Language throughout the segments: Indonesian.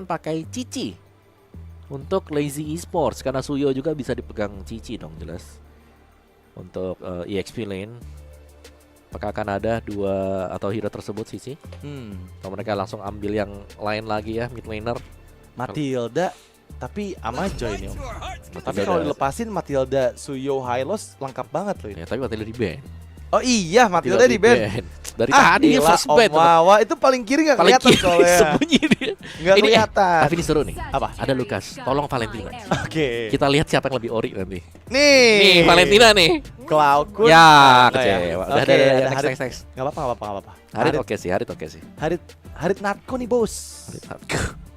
pakai Cici untuk Lazy Esports, karena Suyo juga bisa dipegang Cici dong jelas. Untuk EXP lane, apakah akan ada dua atau hero tersebut Cici? Atau mereka langsung ambil yang lain lagi ya, mid laner? Matilda, tapi sama Joy nih Om. Tapi Matilda kalau ada- dilepasin Matilda, Suyo, Hylos lengkap banget loh ini. Ya, tapi Matilda di ban. Oh iya, Matilda di ban. Dari tadi dia gila, first ban. Om Wawa itu paling kiri nggak Paling kelihatan kiri soalnya. sembunyi dia. Nggak Ini, kelihatan. Tapi ini seru nih. Apa? Ada Lukas, tolong Valentina. Oke. Kita lihat siapa yang lebih ori nanti. Nih. Nih, Valentina nih. Cloud Kun. Ya, Enggak kecewa. Udah, Oke, udah, ada next, Harit. next. Nggak apa-apa, nggak apa-apa. Harit oke sih, Harit oke sih. Harit Natko nih bos.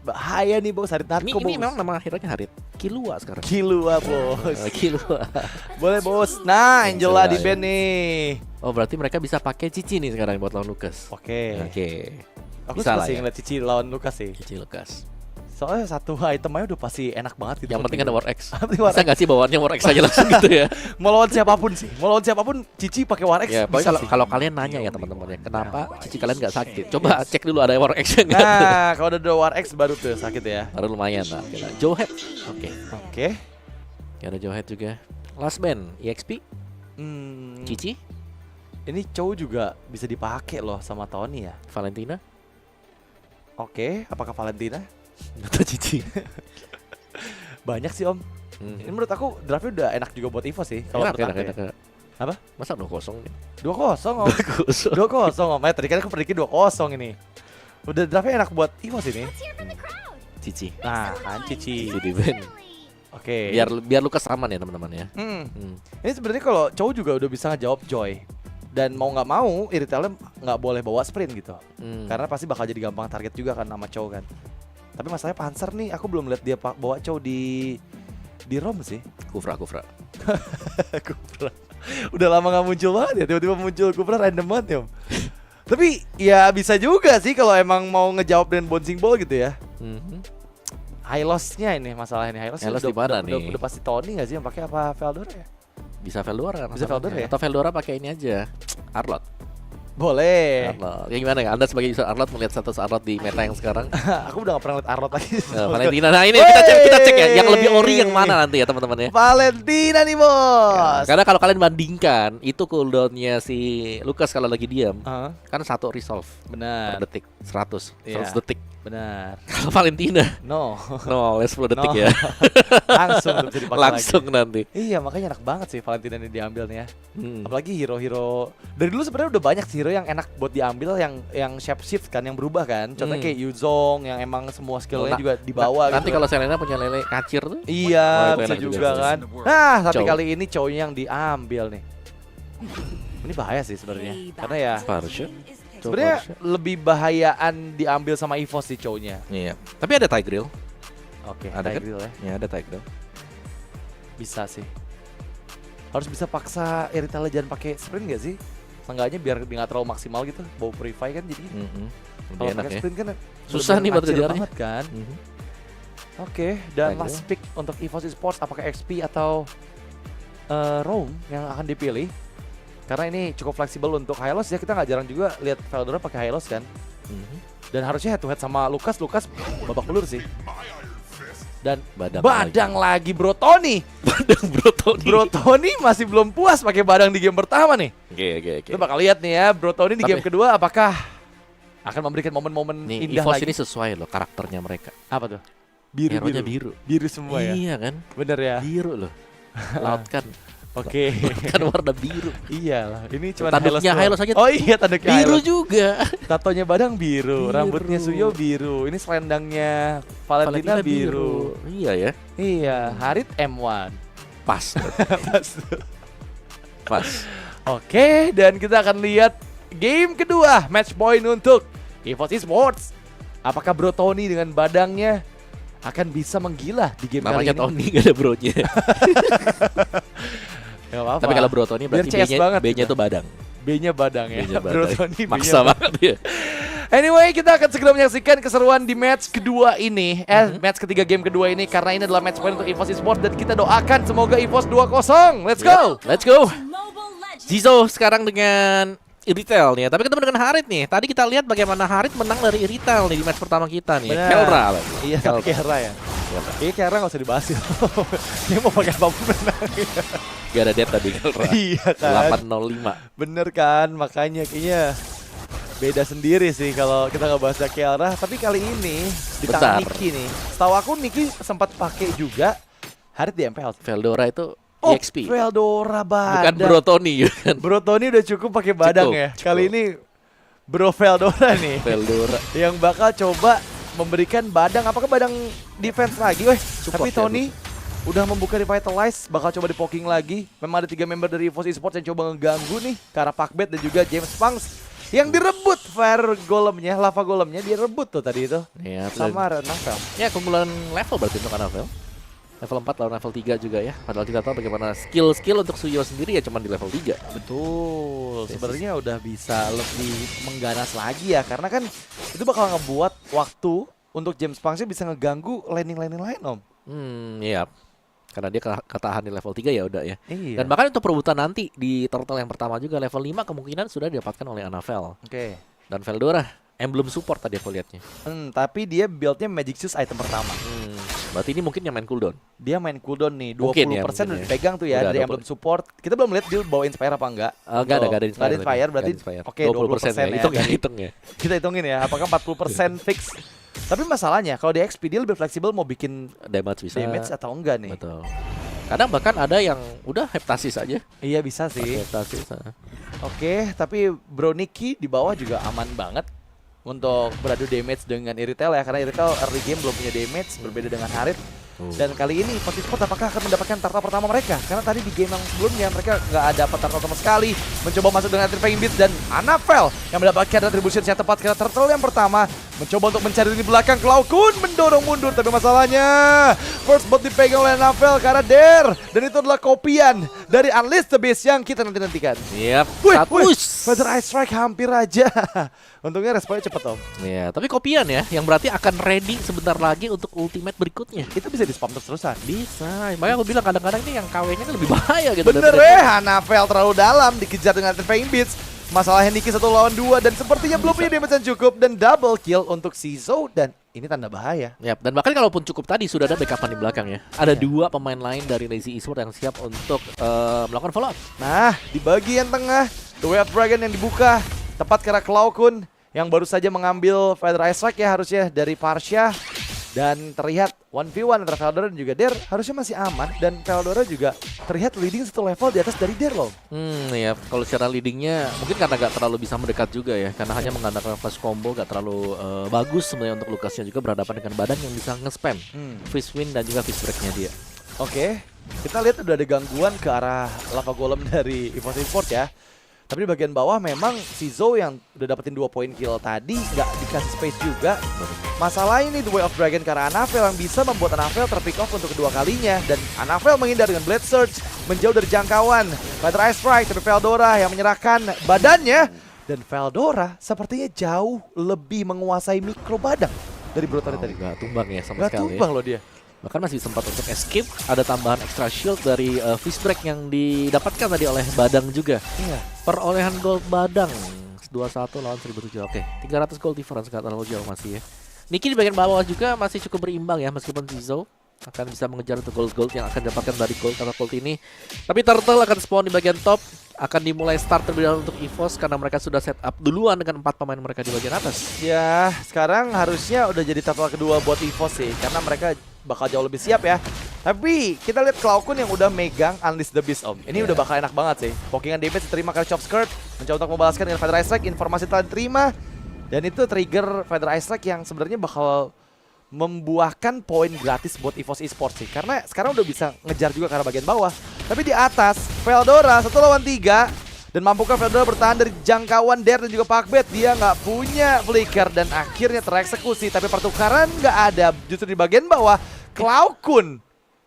Bahaya nih bos, Harit Natko Ini bos. memang nama hero-nya Harit. Kilua sekarang. Kilua bos. Kilua. Boleh bos. Nah, Angela Angela, di ya. band nih. Oh, berarti mereka bisa pakai Cici nih sekarang buat lawan Lukas. Oke. Oke. Aku Bisa suka lah sih ya. ngeliat Cici lawan Lukas sih. Cici Lukas. Soalnya satu item aja udah pasti enak banget gitu. Yang penting ada War X. Penting War Bisa X. nggak sih bawaannya War X aja langsung gitu ya? Mau lawan siapapun sih. Mau lawan siapapun Cici pakai War X. Ya, pokoknya bisa kalau sih. kalau kalian nanya ya teman-teman ya, kenapa Cici kalian nggak sakit? Coba cek dulu ada War X yang nggak? Nah, kalau udah ada War X baru tuh sakit ya. Baru lumayan lah. Joehead. Oke. Oke. Ya, ada Joehead juga. Last band EXP. Hmm, Cici. ini Chow juga bisa dipakai loh sama Tony ya. Valentina. Oke, apakah Valentina? Atau Cici. Banyak sih Om. Ini menurut aku draftnya udah enak juga buat Evo sih. Kalau Enak, menurut enak, aku ya. enak. Apa? Masa 2-0 nih? 2-0 Om. 2-0. 2-0 Om. Ya, tadi kan aku prediksi 2-0 ini. Udah draftnya enak buat Evo sih nih. Cici. Nah, kan Cici. Cici di band. Oke. Biar Lukas aman ya teman-teman ya. Ini sebenarnya kalau Chow juga udah bisa ngejawab Joy. Dan mau nggak mau, Iritelem nggak boleh bawa sprint gitu. Karena pasti bakal jadi gampang target juga kan nama Chow kan. Tapi masalahnya Panzer nih, aku belum lihat dia bawa Chow di ROM sih. Kufra. Kufra. Udah lama nggak muncul banget ya, tiba-tiba muncul Kufra random banget ya Om. Tapi ya bisa juga sih kalau emang mau ngejawab dengan bouncing ball gitu ya. High loss-nya ini masalahnya nih. High loss High loss di mana nih? Udah pasti Tony nggak sih yang pakai apa Veldora ya? Bisa Veldora kan? Bisa Veldora ya? Atau Veldora pakai ini aja. Arlot. Boleh. Arlot. Ya gimana ya? Anda sebagai user Arlot melihat status Arlot di meta yang sekarang? Aku udah gak pernah liat Arlot lagi. Valentina. Nah, ini kita cek ya. Yang lebih ori yang mana nanti ya teman-teman ya? Valentina nih bos. Karena kalau kalian bandingkan itu cooldownnya si Lukas kalau lagi diam kan 1 resolve Benar. per detik 100 Iya. detik. Benar. Kalau Valentina No. less 10 detik No. ya. Langsung tuh bisa dipakai Langsung lagi. nanti. Iya makanya enak banget sih Valentina ini diambil nih ya. Hmm. Apalagi hero-hero dari dulu sebenarnya udah banyak sih hero yang enak buat diambil yang shape shift kan yang berubah kan. Contohnya kayak Yuzong yang emang semua skillnya juga dibawa Nanti gitu. kalau Selena punya lele kacir tuh. Iya, Oh, itu bisa enak juga juga tuh. kan. Nah, tapi Chow. kali ini cowoknya yang diambil nih. Ini bahaya sih sebenarnya. Karena ya Farsha. sebenarnya lebih bahayaan diambil sama Evo sih cowoknya. Iya. Tapi ada Tigreal. Oke, Ada kan? Tigreal ya. Ya, ada Tigreal. Bisa sih. Harus bisa paksa Iritelem jangan pakai sprint gak sih? Seenggaknya biar dia nggak terlalu maksimal gitu. Bau purify kan jadi. Lebih Kalau enak pakai ya. sprint kan Susah nih buat ngacir kejarnya. banget kan. Mhm. Oke, dan Tigreal. last pick untuk EVOS Esports apakah XP atau Roam yang akan dipilih? Karena ini cukup fleksibel untuk Hylos ya, kita nggak jarang juga lihat Veldora pakai Hylos kan. Mhm. Dan harusnya head to head sama Lukas babak belur sih. Dan Badang lagi Bro Tony. Badang Bro Tony. Bro Tony masih belum puas pakai badang di game pertama nih. Oke. Kita bakal lihat nih ya Bro Tony di Tapi- game kedua apakah akan memberikan momen-momen Nih, indah EVOS lagi. ini sesuai loh karakternya mereka. Apa tuh? Biru Hero-nya biru. biru. Biru semua ya. Iya kan? Bener ya. Biru loh. Laut kan. Oke. Kan warna biru. Iyalah, ini cuma Tanduknya Hylos aja Oh iya, tanduknya biru Hylos. juga. Tatonya Badang biru, Biru. rambutnya Suyo biru. Ini selendangnya Valentina biru. Iya ya. Iya, Harit M1. Pas. Pas. Oke, dan kita akan lihat game kedua, match point untuk EVOS Esports. Apakah Bro Tony dengan badangnya akan bisa menggila di game kali Namanya ini? Tony gak ada bronya. Gak apa-apa. Tapi kalau Bro Tony Biar berarti CS banget B-nya gitu. itu badang. B-nya badang ya. B-nya Bro badang. Tony Maksa B-nya banget ya. Anyway, kita akan segera menyaksikan keseruan di match kedua ini. Match ketiga game kedua ini karena ini adalah match point untuk EVOS Esports dan kita doakan semoga EVOS 2-0. Let's go. Let's go. Zizo sekarang dengan Iritel nih, tapi ketemu dengan Harit nih. Tadi kita lihat bagaimana Harit menang dari Iritel nih di match pertama kita nih. Bener. Kelra. Iya, tapi Kelra ya. Kayaknya Kelra nggak usah dibahas ya. Dia mau pakai apapun menang. Gak ada dead tadi Kelra. Iya kan. 805. Bener kan, makanya kayaknya beda sendiri sih kalau kita nggak bahas Kelra. Tapi kali ini di tangan Niki nih. Setahu aku Niki sempat pakai juga Harit di MPL. Veldora itu Oh, EXP. Veldora Bukan badan. Bro Tony kan. Bro Tony udah cukup pakai badang ya. Cukup. Kali ini Bro Veldora nih Veldora. yang bakal coba memberikan badang. Apakah badang defense lagi? Tapi ya, Tony udah membuka Revitalize, bakal coba di poking lagi. Memang ada 3 member dari EVOS Esports yang coba ngeganggu nih, ke arah Pakbet dan juga James Punks yang direbut fire golemnya, lava golemnya dia rebut tuh tadi itu. Ya, Sama Navel. ya keunggulan level berarti untuk Anavel. Level 4 lawan level 3 juga ya. Padahal kita tahu bagaimana skill untuk Suyo sendiri ya cuma di level 3. Betul. Sebenarnya udah bisa lebih mengganas lagi ya, karena kan itu bakal ngebuat waktu untuk James Punks bisa ngeganggu laning-laning lain, Om. Iya. Karena dia ketahan di level 3 ya udah ya. Iya. Dan bahkan untuk perebutan nanti di turtle yang pertama juga level 5 kemungkinan sudah didapatkan oleh Anavel. Oke. Dan Veldora emblem support tadi aku lihatnya. Tapi dia buildnya Magic Shoes item pertama. Berarti ini mungkin yang main cooldown. Dia main cooldown nih, 20% Mungkin ya, udah dipegang tuh ya Udah, dari 20. emblem support. Kita belum lihat dia bawa Inspire apa enggak. Enggak ada Inspire. Nggak ada Inspire, berarti oke, 20% ya. Hitung ya. Kita hitungin ya, apakah 40% fix. Tapi masalahnya kalau di XP dia lebih fleksibel mau bikin Damage bisa. damage atau enggak nih. Betul. Kadang bahkan ada yang udah heptasis aja. Iya bisa sih. Heptasis. Oke, tapi Bro Niki di bawah juga aman banget untuk beradu damage dengan Iritel ya, karena Iritel early game belum punya damage, berbeda dengan Harit. Dan kali ini EVOS Esports apakah akan mendapatkan turtle pertama mereka? Karena tadi di game yang sebelumnya mereka nggak ada turtle sama sekali. Mencoba masuk dengan Tripping Beats dan Anavel yang mendapatkan retribution yang tepat karena turtle yang pertama mencoba untuk mencari di belakang. Cloud mendorong mundur, tapi masalahnya first bot dipegang oleh Anavel karena Dare, dan itu adalah kopian dari Unleash the Beast yang kita nantikan. Yap. Feather Ice Strike hampir aja. Untungnya responnya cepet, Om. Iya, tapi kopian ya, yang berarti akan ready sebentar lagi untuk ultimate berikutnya. Itu bisa di spam terus-terusan. Bisa. Makanya aku bilang kadang-kadang ini yang KW-nya kan lebih bahaya gitu. Bener Anavel terlalu dalam dikejar dengan Tripping Beats. Masalahnya Niki 1 lawan 2 dan sepertinya belum punya damage yang cukup dan double kill untuk Sizo, dan ini tanda bahaya. Yap, dan bahkan kalaupun cukup tadi sudah ada backupan di belakang ya. Ada 2 pemain lain dari Lazy Esports yang siap untuk melakukan follow up. Nah, di bagian tengah The Way of Dragon yang dibuka tepat ke arah Cloud yang baru saja mengambil Feather Ice Strike ya harusnya dari Parsha. Dan terlihat 1v1 antara Veldora dan juga Dare harusnya masih aman, dan Veldora juga terlihat leading 1 level di atas dari Dare loh. Ya, kalau secara leadingnya mungkin karena gak terlalu bisa mendekat juga ya, karena hanya mengandalkan flash combo gak terlalu bagus sebenarnya untuk Lucasnya juga berhadapan dengan badan yang bisa nge-spam Fist Win dan juga Fist Break-nya dia. Oke, kita lihat udah ada gangguan ke arah lava golem dari EVOS Esports ya. Tapi di bagian bawah memang Sizo yang udah dapetin 2 poin kill tadi nggak dikasih space juga. Masalah ini The Way of Dragon karena Anavel yang bisa membuat Anavel terpick off untuk kedua kalinya. Dan Anavel menghindar dengan Blade Surge, menjauh dari jangkauan Feather Ice Strike, tapi Veldora yang menyerahkan badannya. Dan Veldora sepertinya jauh lebih menguasai mikro badang dari Brotoni tadi. Gak tumbang ya sama sekali. Gak tumbang loh dia. Bahkan masih sempat untuk escape. Ada tambahan extra shield dari Fist Break yang didapatkan tadi oleh Badang juga. Iya. Perolehan gold Badang 21 lawan 1007. Oke, 300 gold difference gak terlalu jauh masih ya. Niki di bagian bawah juga masih cukup berimbang ya, meskipun Sizo akan bisa mengejar untuk gold yang akan didapatkan dari gold catapult ini. Tapi Turtle akan spawn di bagian top. Akan dimulai start terlebih dahulu untuk EVOS karena mereka sudah set up duluan dengan 4 pemain mereka di bagian atas. Ya, sekarang harusnya udah jadi turtle kedua buat EVOS sih, karena mereka bakal jauh lebih siap ya. Tapi kita lihat Cloud yang udah megang Unleash the Beast, Om. Ini udah bakal enak banget sih. Pokingan damage diterima karena Chop Skirt, mencoba untuk membalaskan dengan Feather Ice Strike. Informasi telah diterima, dan itu trigger Feather Ice Strike yang sebenarnya bakal membuahkan poin gratis buat EVOS Esports sih, karena sekarang udah bisa ngejar juga ke arah bagian bawah. Tapi di atas Veldora 1 lawan 3, dan mampukah Veldora bertahan dari jangkauan Dare dan juga Pakbet? Dia nggak punya flicker dan akhirnya tereksekusi. Tapi pertukaran nggak ada, justru di bagian bawah Cloud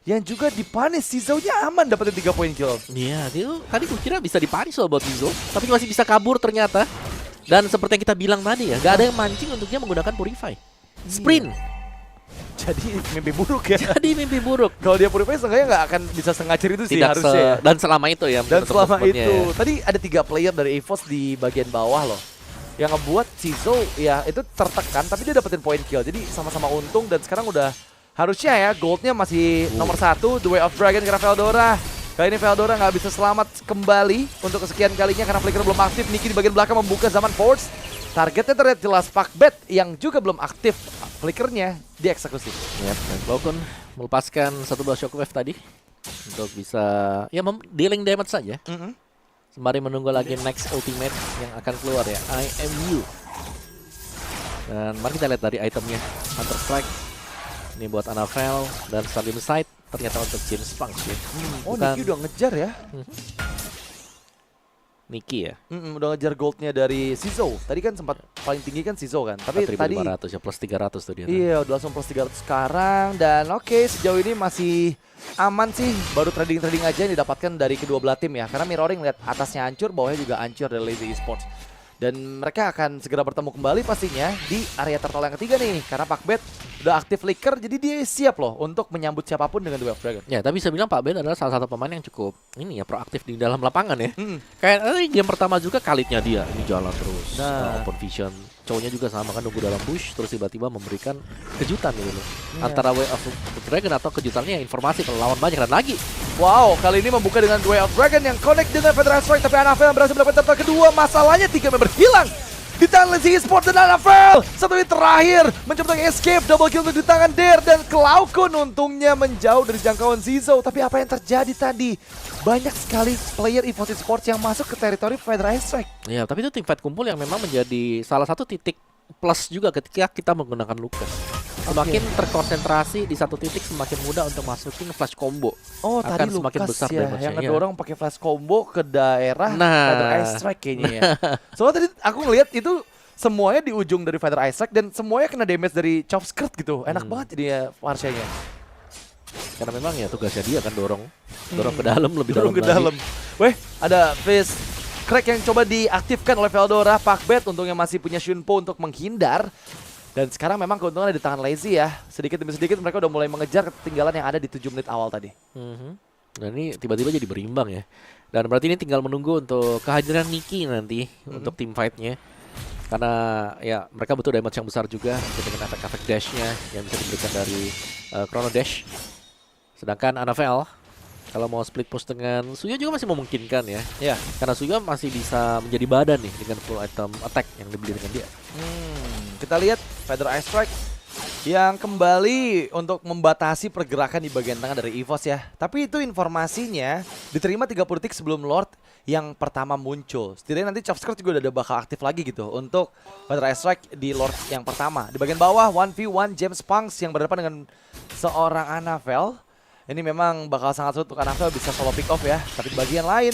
yang juga dipanis. Sizo-nya aman dapetin 3 poin kill. Iya, itu tadi gue kira bisa dipanis loh buat Sizo, tapi masih bisa kabur ternyata. Dan seperti yang kita bilang tadi ya, gak ada yang mancing untuk dia menggunakan Purify. Sprint. jadi mimpi buruk ya. Jadi mimpi buruk. Kalau dia purify seenggaknya nggak akan bisa sengacir itu sih Tidak harusnya ya. dan selama itu ya. Dan untuk selama movementnya. itu, tadi ada 3 player dari EVOS di bagian bawah loh. Yang ngebuat Cizo ya itu tertekan, tapi dia dapetin point kill. Jadi sama-sama untung dan sekarang udah harusnya ya goldnya masih nomor 1, The Way of Dragon karena Veldora. Kali ini Veldora nggak bisa selamat kembali untuk kesekian kalinya karena Flicker belum aktif. Niki di bagian belakang membuka zaman Force. Targetnya terlihat jelas, Pakbet yang juga belum aktif. Flickernya dieksekusi. Yap, dan Blokun melepaskan satu buah shockwave tadi untuk bisa ya dealing damage saja. Sembari menunggu lagi next ultimate yang akan keluar ya, I Am You. Dan mari kita lihat dari itemnya, Hunter Strike. Ini buat Anavel dan Stadium Sight ternyata untuk James Punks ya. Oh, Bukan- Niki udah ngejar ya. Niki ya, Udah ngejar goldnya dari Cizo. Tadi kan sempat paling tinggi kan Cizo kan. Tapi tadi 4.500 ya, plus 300 tuh dia. iya udah langsung plus 300 sekarang. Dan oke, sejauh ini masih aman sih. Baru trading-trading aja yang didapatkan dari kedua belah tim ya. Karena mirroring lihat atasnya hancur, bawahnya juga hancur dari Lazy Esports. Dan mereka akan segera bertemu kembali pastinya di area turtle yang ketiga nih. Karena Pakbet udah aktif Flicker, jadi dia siap loh untuk menyambut siapapun dengan The Way of Dragon. Ya, tapi bisa bilang Pak Ben adalah salah satu pemain yang cukup ini ya proaktif di dalam lapangan ya. Kayak game pertama juga kalitnya dia ini jalan terus. Nah. Open vision. Cowoknya juga sama kan nunggu dalam bush terus tiba-tiba memberikan kejutan gitu loh. Iya. Antara Way of Dragon atau kejutannya informasi kalau lawan banyak dan lagi. Wow, kali ini membuka dengan The Way of Dragon yang connect dengan Federal Strike. Tapi Anavel berhasil mendapatkan turtle kedua. Masalahnya 3 member hilang di tangan Lazy Esports dan Anavel. Satu hit terakhir mencoba untuk escape, double kill untuk di tangan Dare dan Klaukun untungnya menjauh dari jangkauan Zizo. Tapi apa yang terjadi tadi? Banyak sekali player EVOS Esports yang masuk ke teritori Federal Strike. Ya, tapi itu tim fight kumpul yang memang menjadi salah satu titik plus juga ketika kita menggunakan Lucas. Semakin terkonsentrasi di satu titik semakin mudah untuk masukin flash combo. Oh, Akan tadi semakin Lucas besar ya damage-nya, yang iya. ngedorong pakai flash combo ke daerah Nah. Fighter Ice Strike kayaknya ya. Soalnya tadi aku ngeliat itu semuanya di ujung dari Fighter Ice Strike dan semuanya kena damage dari chop skirt gitu. Enak banget jadinya Varshanya. Karena memang ya tugasnya dia kan dorong ke dalam lebih Dorong ke dalam. dalam. Weh, ada face crack yang coba diaktifkan oleh Veldora. Pakbet untungnya masih punya Shunpo untuk menghindar. Dan sekarang memang keuntungan ada di tangan Lazy ya. Sedikit demi sedikit mereka udah mulai mengejar ketinggalan yang ada di 7 menit awal tadi. Dan ini tiba-tiba jadi berimbang ya. Dan berarti ini tinggal menunggu untuk kehadiran Niki nanti untuk tim fight-nya. Karena ya mereka butuh damage yang besar juga dengan efek-efek dash-nya yang bisa diberikan dari Chrono Dash. Sedangkan Anavel kalau mau split push dengan Suyo juga masih memungkinkan ya. Ya. Karena Suyo masih bisa menjadi badan nih dengan full item attack yang dibeli dengan dia. Kita lihat Feather Ice Strike yang kembali untuk membatasi pergerakan di bagian tengah dari EVOS ya. Tapi itu informasinya diterima 30 detik sebelum Lord yang pertama muncul. Setidaknya nanti Chop Skirt juga udah bakal aktif lagi gitu untuk Feather Ice Strike di Lord yang pertama. Di bagian bawah 1v1 James Punks yang berhadapan dengan seorang Anavel. Ini memang bakal sangat sulit untuk Anavel bisa solo pick off ya. Tapi di bagian lain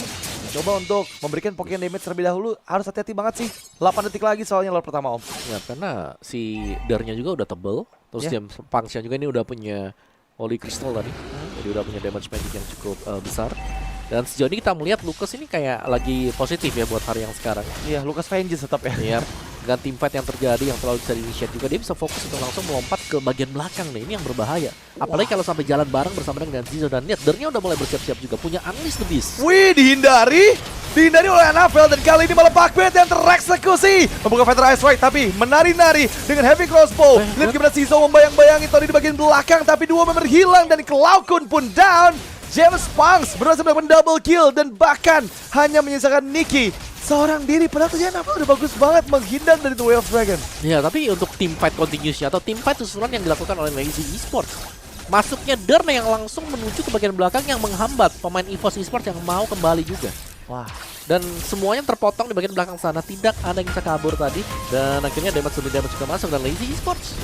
coba untuk memberikan Pokémon damage terlebih dahulu. Harus hati-hati banget sih. 8 detik lagi soalnya Lord pertama om. Ya karena si Darnya juga udah tebel. Terus Ya. James Punks juga ini udah punya Holy Crystal tadi. Jadi udah punya damage magic yang cukup besar. Dan sejauh ini kita melihat Lucas ini kayak lagi positif ya buat hari yang sekarang. Iya, Lucas Vengeance tetap ya. Iya. Dengan tim fight yang terjadi yang terlalu bisa di-initiate juga, dia bisa fokus untuk langsung melompat ke bagian belakang nih. Ini yang berbahaya. Apalagi kalau sampai jalan bareng bersama dengan Zizo dan Niat. Darnya udah mulai bersiap-siap juga. Punya Unleash the Beast. Wih, dihindari oleh Anavel dan kali ini malah Pakbet yang tereksekusi. Membuka Feather Ice Strike tapi menari-nari dengan heavy crossbow. Lihat gimana Zizo membayang-bayangi Tony di bagian belakang tapi dua member hilang dan Klaukun pun down. James Punks berhasil melakukan double kill dan bahkan hanya menyisakan Niki seorang diri. Padahal tuh Anavel udah bagus banget menghindar dari The Way of Dragon. Ya, tapi untuk tim fight continuousnya atau tim fight susulan yang dilakukan oleh Lazy Esports. Masuknya Darna yang langsung menuju ke bagian belakang yang menghambat pemain EVOS Esports yang mau kembali juga. Wah, Dan semuanya terpotong di bagian belakang sana. Tidak ada yang bisa kabur tadi. Dan akhirnya damage demi damage juga masuk dan Lazy Esports.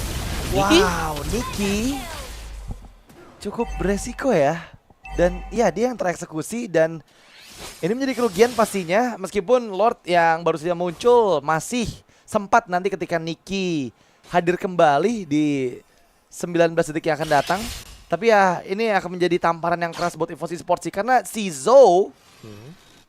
Niki? wow, Niki cukup beresiko ya. Dan ya dia yang tereksekusi dan ini menjadi kerugian pastinya. Meskipun Lord yang baru saja muncul masih sempat nanti ketika Niki hadir kembali di 19 detik yang akan datang. Tapi ya ini akan menjadi tamparan yang keras buat EVOS Esports sih. Karena si Zou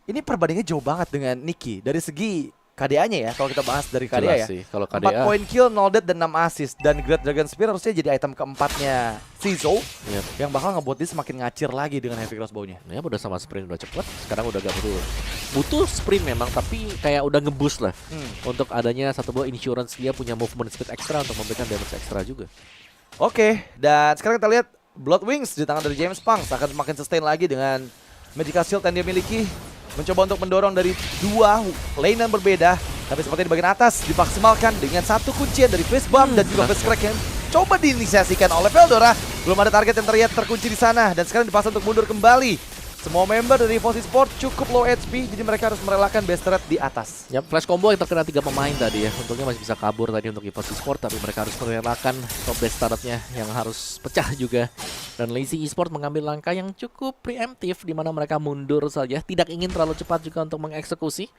ini perbandingannya jauh banget dengan Niki. Dari segi KDA-nya ya. Kalau kita bahas dari KDA Jelas ya. sih, kalau 4 KDA. poin kill, 0 death, dan 6 assist. Dan Great Dragon Spear harusnya jadi item keempatnya Zizo. Yep. Yang bakal ngebuat dia semakin ngacir lagi dengan heavy crossbow-nya. Ya udah sama sprint udah cepet. Sekarang udah gak butuh sprint memang, tapi kayak udah ngeboost lah. Untuk adanya satu buah insurance, dia punya movement speed extra untuk memberikan damage extra juga. Oke, dan sekarang kita lihat Blood Wings di tangan dari James Punks akan semakin sustain lagi dengan Magical Shield yang dia miliki. Mencoba untuk mendorong dari dua lane yang berbeda, tapi seperti di bagian atas dimaksimalkan dengan satu kuncian dari Face Bomb dan juga Face Crack yang coba diinisiasikan oleh Veldora. Belum ada target yang terlihat terkunci di sana dan sekarang dipaksa untuk mundur kembali. Semua member dari EVOS Esports cukup low HP, jadi mereka harus merelakan base turret di atas. Ya, flash combo yang terkena 3 pemain tadi ya. Untungnya masih bisa kabur tadi untuk EVOS Esports, tapi mereka harus merelakan top base turretnya yang harus pecah juga. Dan Lazy Esports mengambil langkah yang cukup preemptif, di mana mereka mundur saja, tidak ingin terlalu cepat juga untuk mengeksekusi.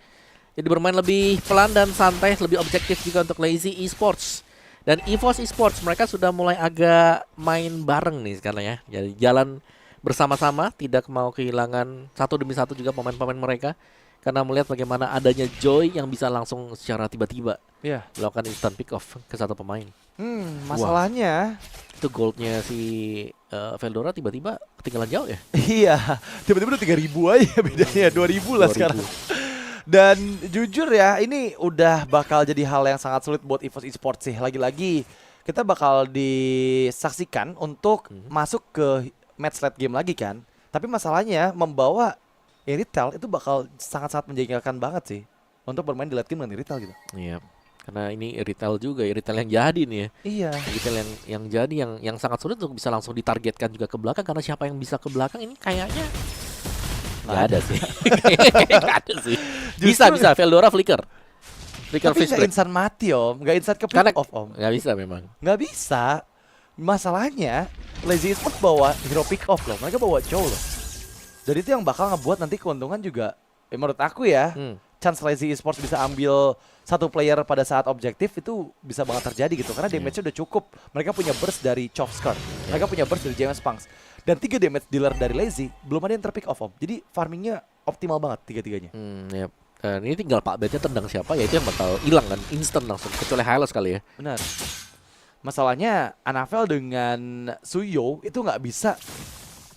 Jadi bermain lebih pelan dan santai, lebih objektif juga untuk Lazy Esports. Dan EVOS Esports mereka sudah mulai agak main bareng nih sekarang ya. Jadi jalan bersama-sama, tidak mau kehilangan satu demi satu juga pemain-pemain mereka, karena melihat bagaimana adanya Joy yang bisa langsung secara tiba-tiba melakukan instant pick off ke satu pemain. Masalahnya itu goldnya si Veldora tiba-tiba ketinggalan jauh ya. Iya, tiba-tiba udah 3.000 aja bedanya, 2.000 lah 2000. sekarang. Dan jujur ya, ini udah bakal jadi hal yang sangat sulit buat EVOS Esports sih. Lagi-lagi kita bakal disaksikan untuk masuk ke match late game lagi kan. Tapi masalahnya membawa Irithel itu bakal sangat-sangat menjengkelkan banget sih untuk bermain di late game dengan Irithel gitu. Iya. Karena ini Irithel juga, Irithel yang jadi nih ya. Iya. Irithel yang jadi yang sangat sulit untuk bisa langsung ditargetkan juga ke belakang, karena siapa yang bisa ke belakang ini kayaknya nggak ada sih. Nggak ada sih. Bisa Veldora flicker. Flicker Tapi fish nggak break. insan mati om, nggak insan ke Karena pick off om. nggak bisa memang. Nggak bisa. Masalahnya Lazy Esports bawa hero pick off loh, mereka bawa Joe loh. Jadi itu yang bakal ngebuat nanti keuntungan juga, menurut aku ya, chance Lazy Esports bisa ambil satu player pada saat objektif itu bisa banget terjadi gitu. Karena damage-nya udah cukup. Mereka punya burst dari Chopskirt, mereka punya burst dari James Punks, dan 3 damage dealer dari Lazy, belum ada yang terpick off om. Jadi farmingnya optimal banget tiga-tiganya. Ya. Ini tinggal Pak Bednya tendang siapa ya itu yang bakal hilang kan, instant langsung, kecuali Hylos kali ya. Benar. Masalahnya Anavel dengan Suyo itu nggak bisa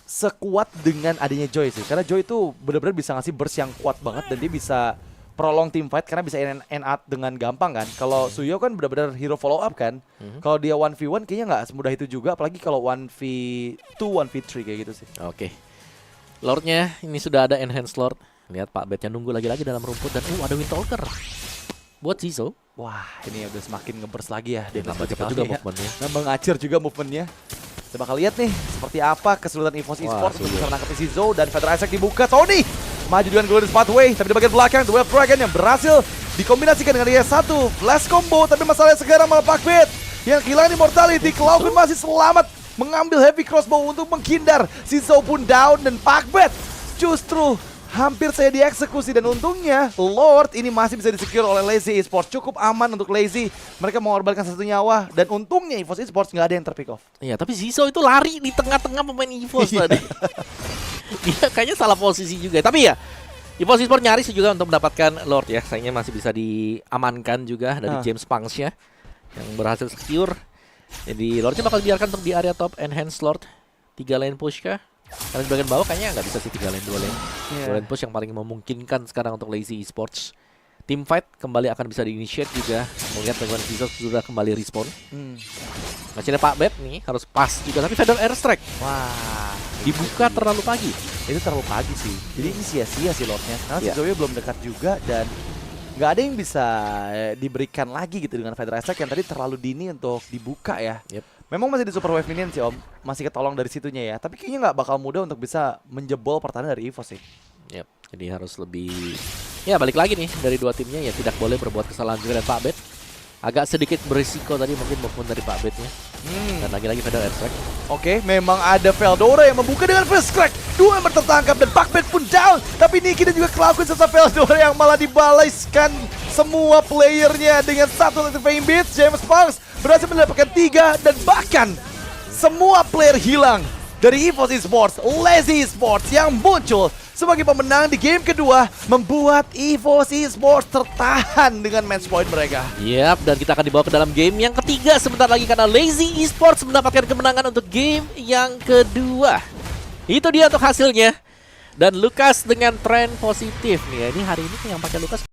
sekuat dengan adanya Joy sih. Karena Joy itu benar-benar bisa ngasih burst yang kuat banget dan dia bisa prolong team fight karena bisa end out dengan gampang kan. Kalau Suyo kan benar-benar hero follow up kan. Kalau dia 1v1 kayaknya nggak semudah itu juga, apalagi kalau 1v2, 1v3 kayak gitu sih. Oke. Lordnya ini sudah ada enhanced Lord. Lihat Pak Bednya nunggu lagi-lagi dalam rumput dan ada Windtalker buat Zizo. Wah, ini udah semakin ngeburst lagi ya. Dan nambah cepat juga movementnya. Nambah ngacir juga movementnya. Kita bakal lihat nih seperti apa kesulitan EVOS Esports untuk bisa menangkap Zizo, dan Feather Isaac dibuka. Tony maju dengan Golden Pathway, tapi di bagian belakang The Web Dragon yang berhasil dikombinasikan dengan IS-1 flash combo, tapi masalahnya sekarang malah Pakbet yang kehilangan immortality. Cloudwin masih selamat mengambil heavy crossbow untuk menghindar. Zizo pun down dan Pakbet justru hampir saya dieksekusi, dan untungnya Lord ini masih bisa disecure oleh Lazy Esports. Cukup aman untuk Lazy. Mereka mengorbankan satu nyawa, dan untungnya EVOS Esports nggak ada yang terpick off. Iya, tapi Zizo itu lari di tengah-tengah pemain EVOS tadi. Dia kayaknya salah posisi juga. Tapi ya, EVOS Esports nyaris juga untuk mendapatkan Lord ya. Sayangnya masih bisa diamankan juga dari James Punks ya, yang berhasil secure. Jadi Lordnya bakal dibiarkan untuk di area top enhance Lord. 3 lane push kah? Karena di bagian bawah kayaknya nggak bisa sih 3 lane, 2 lane. 2 lane push yang paling memungkinkan sekarang untuk Lazy Esports. Team fight kembali akan bisa di-initiate juga. Melihat bagaimana Zizo sudah kembali respawn. Masih ada Pak Bet nih, harus pas juga. Tapi Feather Airstrike, Wah, dibuka terlalu pagi. itu terlalu pagi sih. Jadi ini sia-sia sih Lordnya. Karena Iya. Zizo belum dekat juga, dan nggak ada yang bisa diberikan lagi gitu dengan Feather Isaac yang tadi terlalu dini untuk dibuka ya. Memang masih di super wave minion sih om, masih ketolong dari situnya ya. Tapi kayaknya nggak bakal mudah untuk bisa menjebol pertahanan dari EVOS sih. Jadi harus lebih, ya balik lagi nih dari dua timnya ya, tidak boleh berbuat kesalahan juga. Dan Pak Bet agak sedikit berisiko tadi mungkin movement dari Pak Bednya. Dan lagi-lagi Feather Airstrike. Oke, memang ada Veldora yang membuka dengan Face Crack. 2 member tertangkap dan Pakbet pun down. Tapi Niki dan juga Cloudwin serta Veldora yang malah dibalaskan semua playernya dengan satu Electrifying Beats. James Punks berhasil mendapatkan 3, dan bahkan semua player hilang dari EVOS Esports. Lazy Esports yang muncul sebagai pemenang di game kedua membuat EVOS Esports tertahan dengan match point mereka. Yap, dan kita akan dibawa ke dalam game yang ketiga sebentar lagi karena Lazy Esports mendapatkan kemenangan untuk game yang kedua. Itu dia untuk hasilnya. Dan Lukas dengan tren positif nih ya. Ini hari ini yang pakai Lukas